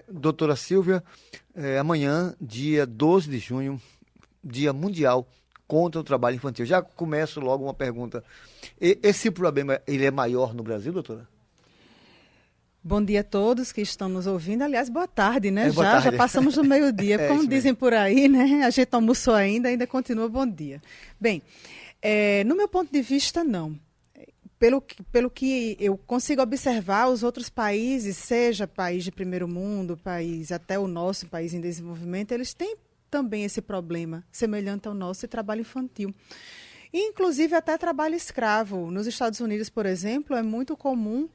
Doutora Silvia, amanhã, dia 12 de junho, Dia Mundial contra o Trabalho Infantil. Já começo logo uma pergunta. Esse problema, ele é maior no Brasil, doutora? Bom dia a todos que estão nos ouvindo. Aliás, boa tarde, né? Boa tarde. Já passamos do meio-dia. Como dizem por aí, né? A gente não almoçou ainda continua bom dia. Bem, no meu ponto de vista, não. Pelo que eu consigo observar, os outros países, seja país de primeiro mundo, país até o nosso país em desenvolvimento, eles têm também esse problema semelhante ao nosso de trabalho infantil. E, inclusive, até trabalho escravo. Nos Estados Unidos, por exemplo, é muito comum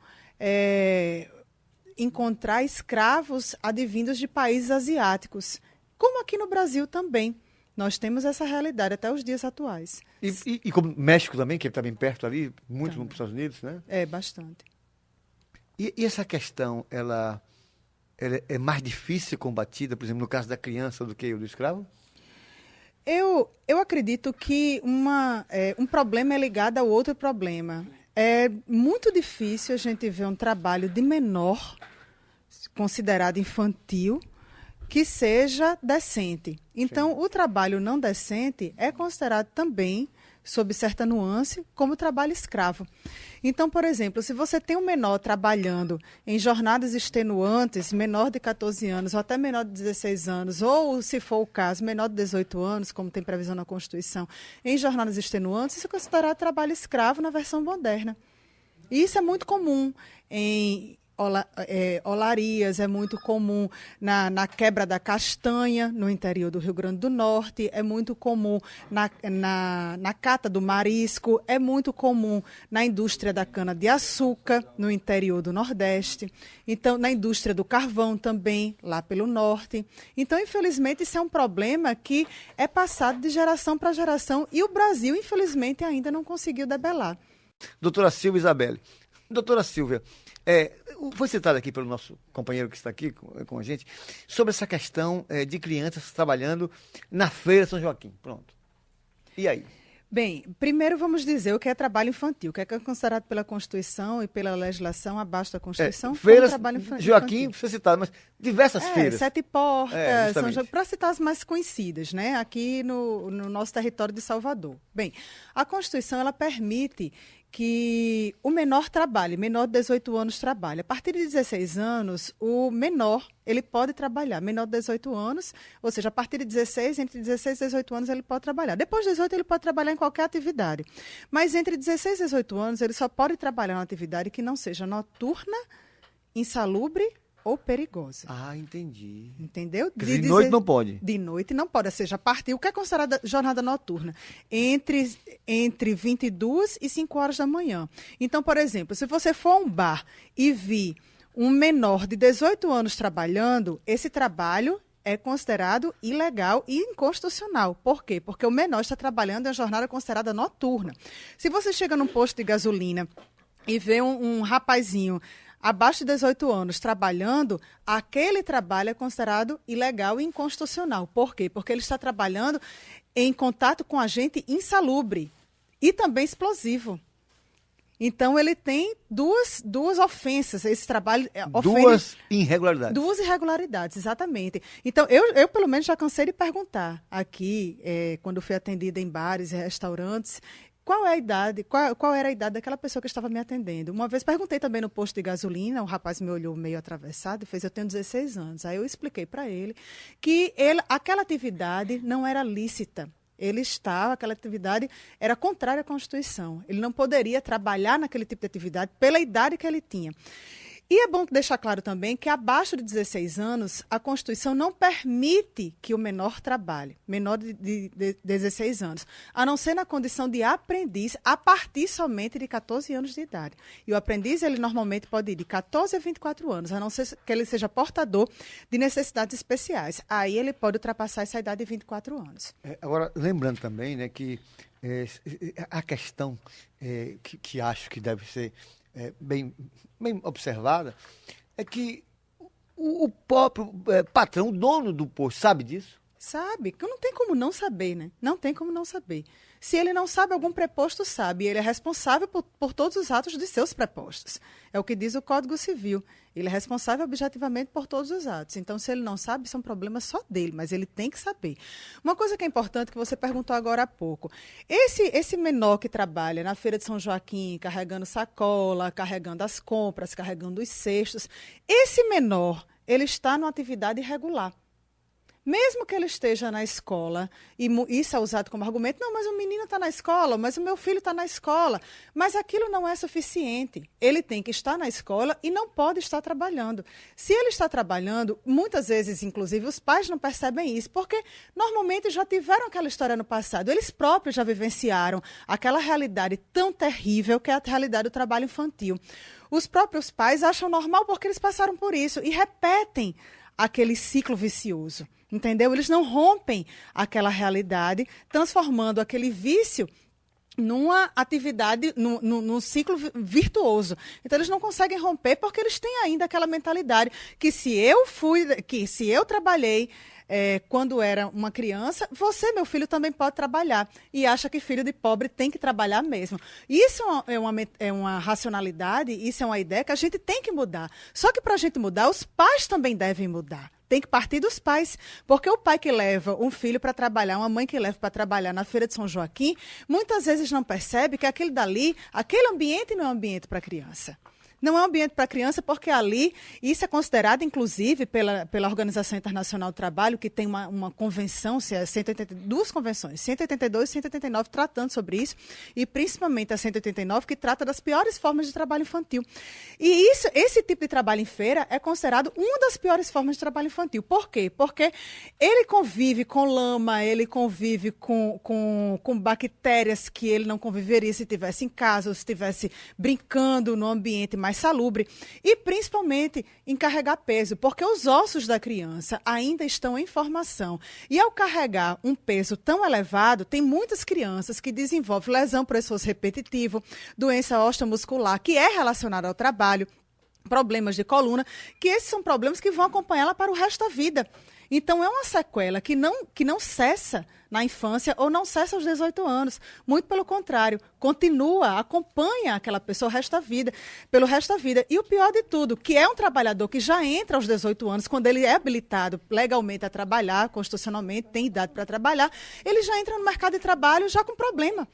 encontrar escravos advindos de países asiáticos, como aqui no Brasil também. Nós temos essa realidade até os dias atuais. E como México também, que está bem perto ali, muito nos Estados Unidos, né? Bastante. E essa questão, ela é mais difícil combatida, por exemplo, no caso da criança do que o do escravo? Eu acredito que um problema é ligado ao outro problema. É muito difícil a gente ver um trabalho de menor, considerado infantil, que seja decente. Então, sim, o trabalho não decente é considerado também, sob certa nuance, como trabalho escravo. Então, por exemplo, se você tem um menor trabalhando em jornadas extenuantes, menor de 14 anos ou até menor de 16 anos, ou, se for o caso, menor de 18 anos, como tem previsão na Constituição, em jornadas extenuantes, isso é considerado trabalho escravo na versão moderna. E isso é muito comum em olarias, é muito comum na quebra da castanha, no interior do Rio Grande do Norte, é muito comum na cata do marisco, é muito comum na indústria da cana-de-açúcar, no interior do Nordeste, então na indústria do carvão também, lá pelo Norte. Então, infelizmente, isso é um problema que é passado de geração para geração e o Brasil, infelizmente, ainda não conseguiu debelar. Doutora Silvia Isabelle. Doutora Silvia, foi citado aqui pelo nosso companheiro que está aqui com a gente, sobre essa questão de crianças trabalhando na Feira São Joaquim. Pronto. E aí? Bem, primeiro vamos dizer o que é trabalho infantil, o que é considerado pela Constituição e pela legislação abaixo da Constituição. Feiras, trabalho Joaquim, foi citado, mas diversas feiras. Sete Portas, São Joaquim, para citar as mais conhecidas, né? Aqui no nosso território de Salvador. Bem, a Constituição, ela permite que o menor trabalhe, menor de 18 anos trabalhe. A partir de 16 anos, o menor, ele pode trabalhar. Menor de 18 anos, ou seja, a partir de 16, entre 16 e 18 anos, ele pode trabalhar. Depois de 18, ele pode trabalhar em qualquer atividade. Mas entre 16 e 18 anos, ele só pode trabalhar em uma atividade que não seja noturna, insalubre ou perigosa. Ah, entendi. Entendeu? De noite não pode. De noite não pode, ou seja, a partir, o que é considerada jornada noturna? Entre 22 e 5 horas da manhã. Então, por exemplo, se você for a um bar e vir um menor de 18 anos trabalhando, esse trabalho é considerado ilegal e inconstitucional. Por quê? Porque o menor está trabalhando em uma jornada considerada noturna. Se você chega num posto de gasolina e vê um rapazinho abaixo de 18 anos trabalhando, aquele trabalho é considerado ilegal e inconstitucional. Por quê? Porque ele está trabalhando em contato com agente insalubre e também explosivo. Então, ele tem duas ofensas. Esse trabalho duas irregularidades. Duas irregularidades, exatamente. Então, eu pelo menos já cansei de perguntar aqui, quando fui atendida em bares e restaurantes, qual é a idade, qual era a idade daquela pessoa que estava me atendendo. Uma vez perguntei também no posto de gasolina, o rapaz me olhou meio atravessado e fez: eu tenho 16 anos. Aí eu expliquei para ele que aquela atividade não era lícita. Aquela atividade era contrária à Constituição. Ele não poderia trabalhar naquele tipo de atividade pela idade que ele tinha. E é bom deixar claro também que abaixo de 16 anos, a Constituição não permite que o menor trabalhe, menor de 16 anos, a não ser na condição de aprendiz, a partir somente de 14 anos de idade. E o aprendiz, ele normalmente pode ir de 14 a 24 anos, a não ser que ele seja portador de necessidades especiais. Aí ele pode ultrapassar essa idade de 24 anos. Agora, lembrando também, né, que a questão que acho que deve ser bem observada, é que o próprio patrão, o dono do posto, sabe disso? Sabe, que não tem como não saber, né? Não tem como não saber. Se ele não sabe, algum preposto sabe. Ele é responsável por todos os atos de seus prepostos. É o que diz o Código Civil. Ele é responsável objetivamente por todos os atos. Então, se ele não sabe, isso é um problema só dele, mas ele tem que saber. Uma coisa que é importante, que você perguntou agora há pouco. Esse menor que trabalha na Feira de São Joaquim, carregando sacola, carregando as compras, carregando os cestos, esse menor, ele está numa atividade irregular. Mesmo que ele esteja na escola, e isso é usado como argumento, não, mas o menino está na escola, mas o meu filho está na escola. Mas aquilo não é suficiente. Ele tem que estar na escola e não pode estar trabalhando. Se ele está trabalhando, muitas vezes, inclusive, os pais não percebem isso, porque normalmente já tiveram aquela história no passado. Eles próprios já vivenciaram aquela realidade tão terrível que é a realidade do trabalho infantil. Os próprios pais acham normal porque eles passaram por isso e repetem aquele ciclo vicioso. Entendeu? Eles não rompem aquela realidade, transformando aquele vício numa atividade, num ciclo virtuoso. Então, eles não conseguem romper porque eles têm ainda aquela mentalidade que se eu trabalhei quando era uma criança, você, meu filho, também pode trabalhar. E acha que filho de pobre tem que trabalhar mesmo. Isso é uma racionalidade, isso é uma ideia que a gente tem que mudar. Só que para a gente mudar, os pais também devem mudar. Tem que partir dos pais, porque o pai que leva um filho para trabalhar, uma mãe que leva para trabalhar na Feira de São Joaquim, muitas vezes não percebe que aquele ambiente não é um ambiente para criança. Não é um ambiente para criança porque ali, isso é considerado, inclusive, pela Organização Internacional do Trabalho, que tem uma convenção, 182 convenções, 182 e 189 tratando sobre isso, e principalmente a 189, que trata das piores formas de trabalho infantil. E esse tipo de trabalho em feira é considerado uma das piores formas de trabalho infantil. Por quê? Porque ele convive com lama, ele convive com bactérias que ele não conviveria se estivesse em casa, ou se estivesse brincando no ambiente mais salubre, e principalmente em carregar peso, porque os ossos da criança ainda estão em formação. E ao carregar um peso tão elevado, tem muitas crianças que desenvolvem lesão por esforço repetitivo, doença osteomuscular, que é relacionada ao trabalho, problemas de coluna, que esses são problemas que vão acompanhá-la para o resto da vida. Então, é uma sequela que não cessa na infância ou não cessa aos 18 anos. Muito pelo contrário, continua, acompanha aquela pessoa pelo resto da vida. E o pior de tudo, que é um trabalhador que já entra aos 18 anos, quando ele é habilitado legalmente a trabalhar, constitucionalmente, tem idade para trabalhar, ele já entra no mercado de trabalho já com problema,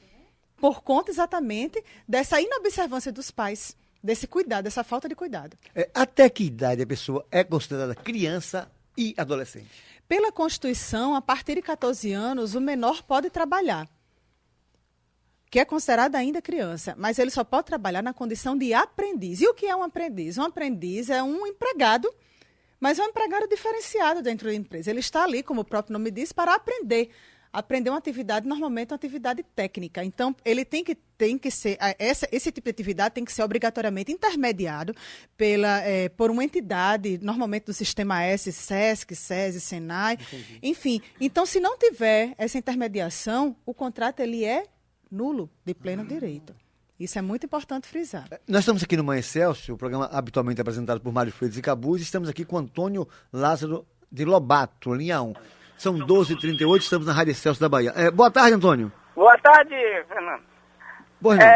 por conta exatamente dessa inobservância dos pais, desse cuidado, dessa falta de cuidado. Até que idade a pessoa é considerada criança e adolescente? Pela Constituição, a partir de 14 anos, o menor pode trabalhar, que é considerado ainda criança, mas ele só pode trabalhar na condição de aprendiz. E o que é um aprendiz? Um aprendiz é um empregado, mas é um empregado diferenciado dentro da empresa. Ele está ali, como o próprio nome diz, para aprender uma atividade, normalmente uma atividade técnica. Então, ele tem que ser, esse tipo de atividade tem que ser obrigatoriamente intermediado por uma entidade, normalmente do Sistema S, SESC, SESI, SENAI, entendi. Enfim. Então, se não tiver essa intermediação, o contrato ele é nulo, de pleno direito. Isso é muito importante frisar. Nós estamos aqui no Manhã Excelsior, o programa habitualmente apresentado por Mário Freitas e Cabuz, e estamos aqui com Antônio Lázaro de Lobato, linha 1. São 12h38, estamos na Rádio Excelsior da Bahia. Boa tarde, Antônio. Boa tarde, Fernando. Pois não.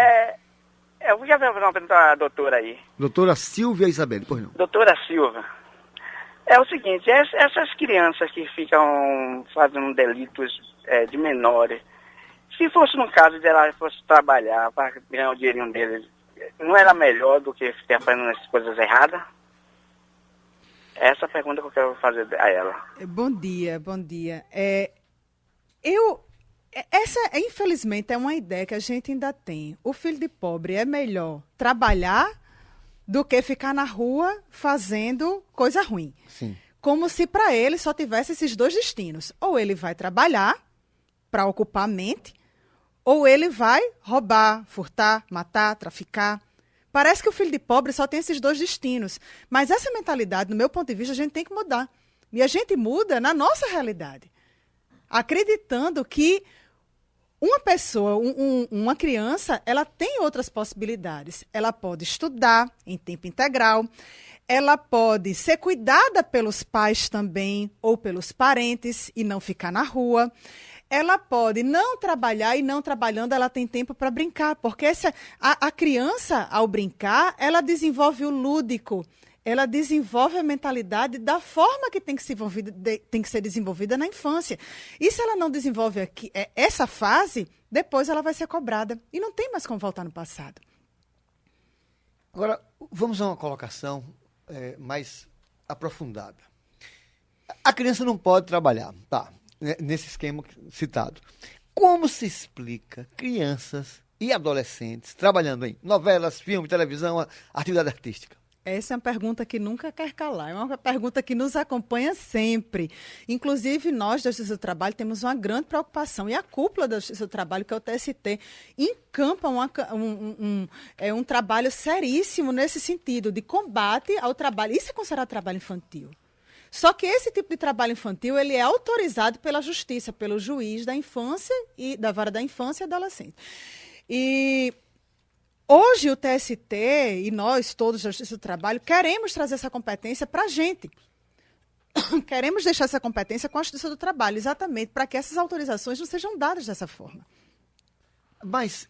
Eu já vou fazer uma pergunta à doutora aí. Doutora Silvia Isabelle, pois não. Doutora Silvia, é o seguinte, essas crianças que ficam fazendo delitos de menores, se fosse no caso de ela fosse trabalhar para ganhar o dinheirinho deles, não era melhor do que ficar fazendo essas coisas erradas? Essa é a pergunta que eu quero fazer a ela. Bom dia. Essa, infelizmente, é uma ideia que a gente ainda tem. O filho de pobre é melhor trabalhar do que ficar na rua fazendo coisa ruim. Sim. Como se para ele só tivesse esses dois destinos. Ou ele vai trabalhar para ocupar a mente, ou ele vai roubar, furtar, matar, traficar. Parece que o filho de pobre só tem esses dois destinos. Mas essa mentalidade, no meu ponto de vista, a gente tem que mudar. E a gente muda na nossa realidade. Acreditando que uma pessoa, uma criança, ela tem outras possibilidades. Ela pode estudar em tempo integral, ela pode ser cuidada pelos pais também, ou pelos parentes, e não ficar na rua. Ela pode não trabalhar e não trabalhando, ela tem tempo para brincar. Porque a criança, ao brincar, ela desenvolve o lúdico. ela desenvolve a mentalidade da forma que tem que ser desenvolvida na infância. E se ela não desenvolve essa fase, depois ela vai ser cobrada. E não tem mais como voltar no passado. Agora, vamos a uma colocação mais aprofundada. A criança não pode trabalhar, tá? Nesse esquema citado. Como se explica crianças e adolescentes trabalhando em novelas, filme, televisão, atividade artística? Essa é uma pergunta que nunca quer calar, é uma pergunta que nos acompanha sempre. Inclusive, nós da Justiça do Trabalho temos uma grande preocupação, e a cúpula da Justiça do Trabalho, que é o TST, encampa um trabalho seríssimo nesse sentido, de combate ao trabalho. Isso é considerado trabalho infantil. Só que esse tipo de trabalho infantil ele é autorizado pela Justiça, pelo juiz da infância e da vara da infância e adolescente. E hoje o TST e nós todos da Justiça do Trabalho queremos trazer essa competência para a gente. Queremos deixar essa competência com a Justiça do Trabalho, exatamente para que essas autorizações não sejam dadas dessa forma. Mas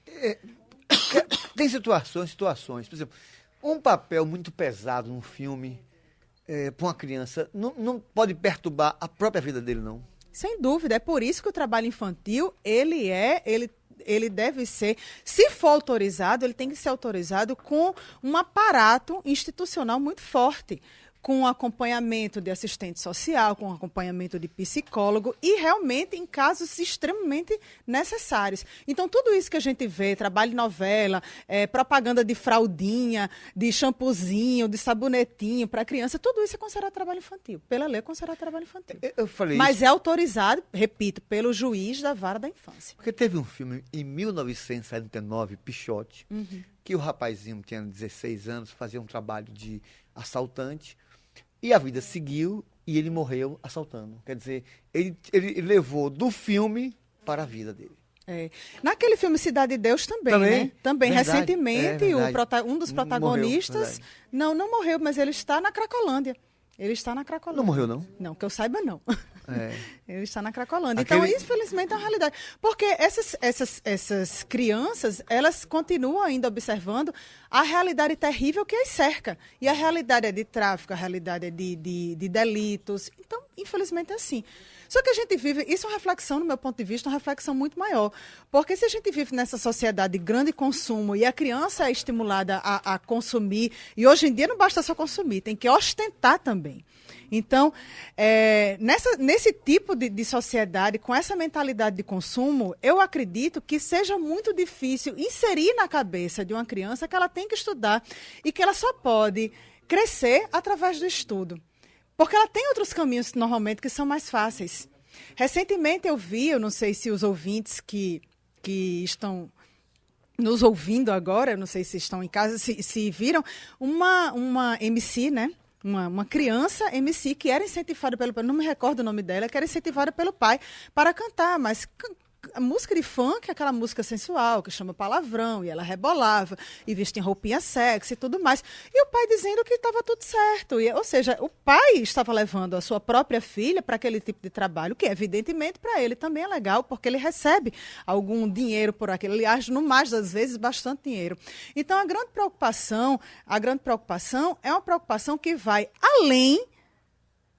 tem situações. Por exemplo, um papel muito pesado num filme para uma criança não pode perturbar a própria vida dele, não? Sem dúvida. É por isso que o trabalho infantil, ele deve ser, se for autorizado, ele tem que ser autorizado com um aparato institucional muito forte, com acompanhamento de assistente social, com acompanhamento de psicólogo e realmente em casos extremamente necessários. Então, tudo isso que a gente vê, trabalho de novela, propaganda de fraldinha, de shampoozinho, de sabonetinho para criança, tudo isso é considerado trabalho infantil. Pela lei é considerado trabalho infantil. Eu falei Mas isso. é autorizado, repito, pelo juiz da vara da infância. Porque teve um filme em 1979, Pichote, que o rapazinho tinha 16 anos, fazia um trabalho de assaltante, e a vida seguiu e ele morreu assaltando. Quer dizer, ele levou do filme para a vida dele. Naquele filme Cidade de Deus também, né? Também, verdade, recentemente, um dos protagonistas morreu, não morreu, mas ele está na Cracolândia. Ele está na Cracolândia. Não morreu, não? Não, que eu saiba, não. Ele está na Cracolândia. Aquele... Então, infelizmente, é uma realidade. Porque essas crianças, elas continuam ainda observando a realidade terrível que as cerca. E a realidade é de tráfico, a realidade é de delitos. Então, infelizmente, é assim. Só que a gente vive, isso é uma reflexão, no meu ponto de vista, uma reflexão muito maior. Porque se a gente vive nessa sociedade de grande consumo e a criança é estimulada a consumir, e hoje em dia não basta só consumir, tem que ostentar também. Então, nesse tipo de sociedade, com essa mentalidade de consumo, eu acredito que seja muito difícil inserir na cabeça de uma criança que ela tem que estudar e que ela só pode crescer através do estudo. Porque ela tem outros caminhos, normalmente, que são mais fáceis. Recentemente eu não sei se os ouvintes que estão nos ouvindo agora, eu não sei se estão em casa, se viram, uma MC, né? Uma criança MC que era incentivada pelo pai, não me recordo o nome dela, que era incentivada pelo pai para cantar, mas a música de funk é aquela música sensual, que chama palavrão, e ela rebolava, e vestia roupinha sexy e tudo mais. E o pai dizendo que estava tudo certo. Ou seja, o pai estava levando a sua própria filha para aquele tipo de trabalho, que evidentemente para ele também é legal, porque ele recebe algum dinheiro por aquilo. Aliás, no mais das vezes, bastante dinheiro. Então, a grande preocupação é uma preocupação que vai além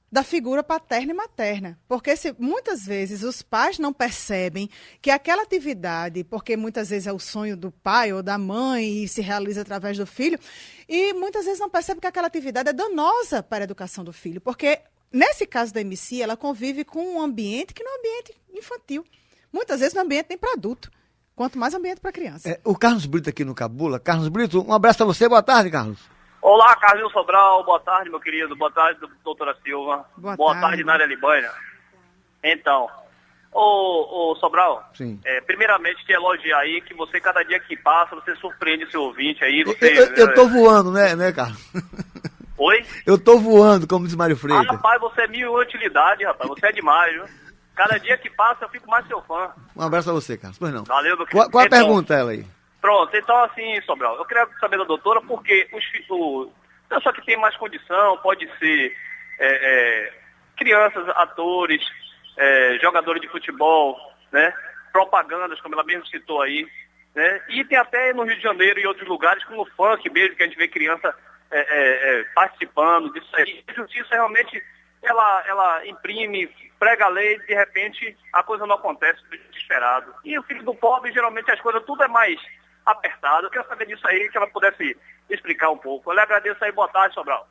da figura paterna e materna. Porque muitas vezes os pais não percebem que aquela atividade, porque muitas vezes é o sonho do pai ou da mãe e se realiza através do filho, e muitas vezes não percebem que aquela atividade é danosa para a educação do filho. Porque, nesse caso da MC, ela convive com um ambiente que não é um ambiente infantil. Muitas vezes não é um ambiente nem para adulto, quanto mais ambiente para criança. O Carlos Brito aqui no Cabula. Carlos Brito, um abraço para você. Boa tarde, Carlos. Olá, Carlinhos Sobral, boa tarde, meu querido, boa tarde, doutora Silva, boa tarde, Nária Libânia. Então, ô Sobral, sim. Primeiramente te elogiar aí, que você, cada dia que passa, você surpreende seu ouvinte aí. Eu tô voando, né, Carlos? Oi? Eu tô voando, como diz Mário Freitas. Rapaz, você é mil utilidade, rapaz, você é demais, viu? Cada dia que passa, eu fico mais seu fã. Um abraço pra você, Carlos, pois não. Valeu, meu querido. Qual a pergunta, ela aí? Pronto, então assim, Sobral, eu queria saber da doutora porque não só que tem mais condição, pode ser crianças, atores, jogadores de futebol, né? Propagandas, como ela mesmo citou aí, né? E tem até no Rio de Janeiro e outros lugares, como o funk mesmo, que a gente vê criança participando disso aí. A justiça realmente, ela imprime, prega a lei, de repente a coisa não acontece do desesperado. E o filho do pobre, geralmente as coisas tudo é mais apertado. Eu quero saber disso aí, que ela pudesse explicar um pouco. Eu lhe agradeço aí, boa tarde, Sobral.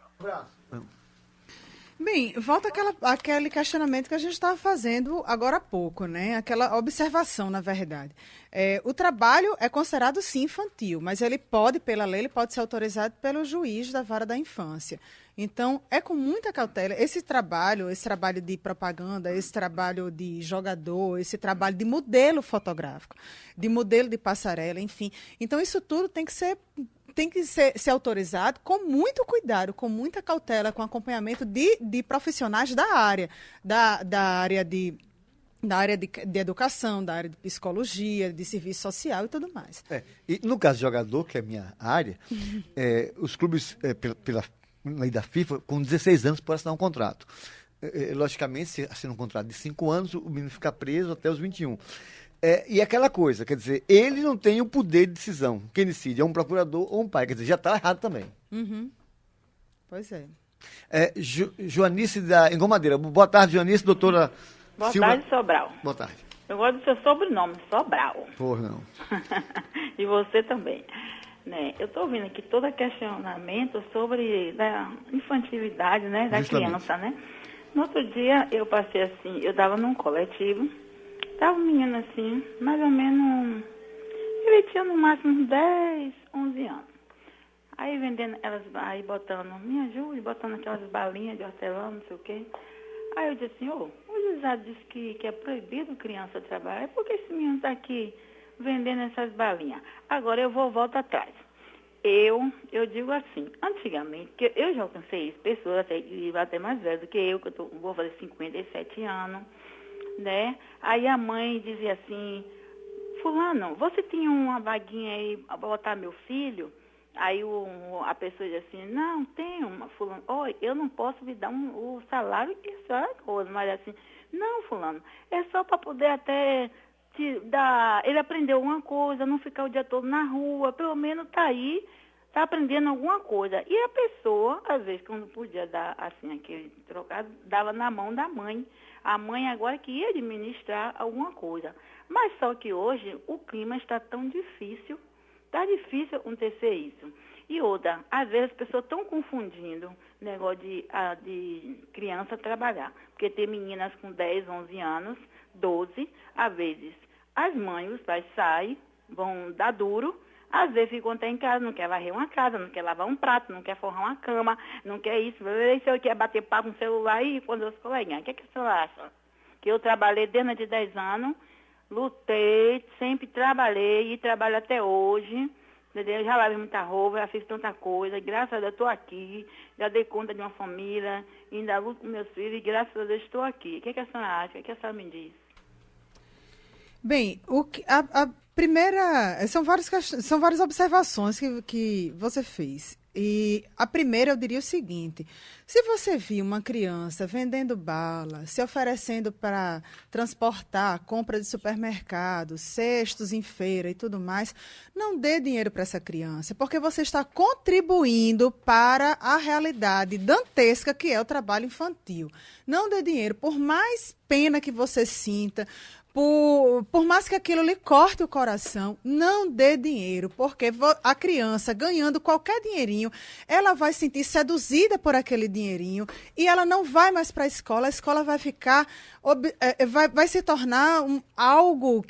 Bem, volta aquele questionamento que a gente estava fazendo agora há pouco, né? Aquela observação, na verdade. O trabalho é considerado, sim, infantil, mas ele pode, pela lei, ele pode ser autorizado pelo juiz da vara da infância. Então, é com muita cautela. Esse trabalho de propaganda, esse trabalho de jogador, esse trabalho de modelo fotográfico, de modelo de passarela, enfim. Então, isso tudo tem que ser autorizado com muito cuidado, com muita cautela, com acompanhamento de profissionais da área, da área de educação, da área de psicologia, de serviço social e tudo mais. E no caso de jogador, que é a minha área, os clubes, pela lei da FIFA, com 16 anos pode assinar um contrato. Logicamente, se assinar um contrato de 5 anos, o menino fica preso até os 21. E aquela coisa, quer dizer, ele não tem o poder de decisão. Quem decide é um procurador ou um pai. Quer dizer, já está errado também. Uhum. Pois é. Joanice da Engomadeira. Boa tarde, Joanice, doutora Boa Silva. tarde, Sobral. Boa tarde. Eu gosto do seu sobrenome, Sobral. Por não. E você também. Né? Eu estou ouvindo aqui todo questionamento sobre a infantilidade, né, da criança, né? No outro dia, eu passei assim, eu estava num coletivo, estava um menino assim, mais ou menos, ele tinha no máximo 10, 11 anos. Aí vendendo elas, aí botando, me ajude, botando aquelas balinhas de hortelã, não sei o quê. Aí eu disse assim, o juizado disse que é proibido criança trabalhar, por que esse menino está aqui vendendo essas balinhas? Agora eu volto atrás. Eu digo assim, antigamente, que eu já alcancei isso, pessoas até mais velhas do que eu vou fazer 57 anos, né? Aí a mãe dizia assim, fulano, você tem uma vaguinha aí para botar meu filho? Aí a pessoa diz assim, não, tenho, fulano, eu não posso lhe dar o salário que isso é coisa, mas assim, não, fulano, é só para poder até ele aprendeu alguma coisa, não ficar o dia todo na rua, pelo menos tá aí, tá aprendendo alguma coisa. E a pessoa, às vezes, quando podia dar assim, aquele trocado, dava na mão da mãe. A mãe agora que ia administrar alguma coisa. Mas só que hoje o clima está tão difícil, tá difícil acontecer isso. E outra, às vezes as pessoas estão confundindo o negócio de criança trabalhar. Porque tem meninas com 10, 11 anos, 12, às vezes as mães, os pais saem, vão dar duro, às vezes ficam até em casa, não quer varrer uma casa, não quer lavar um prato, não quer forrar uma cama, não quer isso, se eu quer bater papo no celular e quando os coleguinhas, o que a senhora acha? Que eu trabalhei dentro de 10 anos, lutei, sempre trabalhei e trabalho até hoje, entendeu? Já lavei muita roupa, já fiz tanta coisa, graças a Deus estou aqui, já dei conta de uma família, ainda luto com meus filhos e graças a Deus estou aqui. O que a senhora acha? O que a senhora me diz? Bem, a primeira... São várias observações que você fez. E a primeira eu diria o seguinte, se você viu uma criança vendendo bala, se oferecendo para transportar, compra de supermercado, cestos em feira e tudo mais, não dê dinheiro para essa criança, porque você está contribuindo para a realidade dantesca que é o trabalho infantil. Não dê dinheiro, por mais pena que você sinta, por mais que aquilo lhe corte o coração, não dê dinheiro, porque a criança, ganhando qualquer dinheirinho, ela vai se sentir seduzida por aquele dinheirinho e ela não vai mais para a escola vai ficar, vai se tornar algo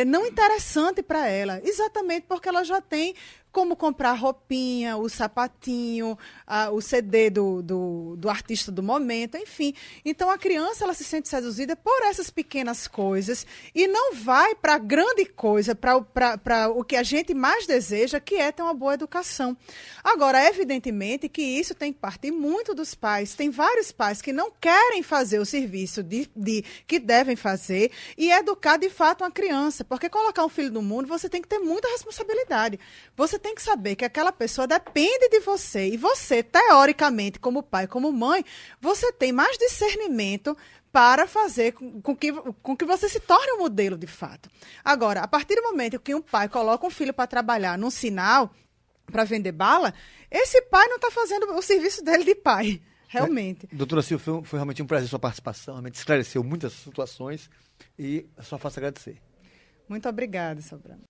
não interessante para ela, exatamente porque ela já tem como comprar roupinha, o sapatinho, o CD do artista do momento, enfim. Então, a criança ela se sente seduzida por essas pequenas coisas e não vai para a grande coisa, para o que a gente mais deseja, que é ter uma boa educação. Agora, evidentemente que isso tem que partir muito dos pais. Tem vários pais que não querem fazer o serviço que devem fazer e educar, de fato, uma criança. Porque colocar um filho no mundo, você tem que ter muita responsabilidade. Você tem que saber que aquela pessoa depende de você. E você, teoricamente, como pai, como mãe, você tem mais discernimento para fazer com que você se torne um modelo de fato. Agora, a partir do momento que um pai coloca um filho para trabalhar num sinal, para vender bala, esse pai não está fazendo o serviço dele de pai, realmente. Doutora Silvia, foi realmente um prazer sua participação, realmente esclareceu muitas situações e só faço agradecer. Muito obrigada, Sobrano.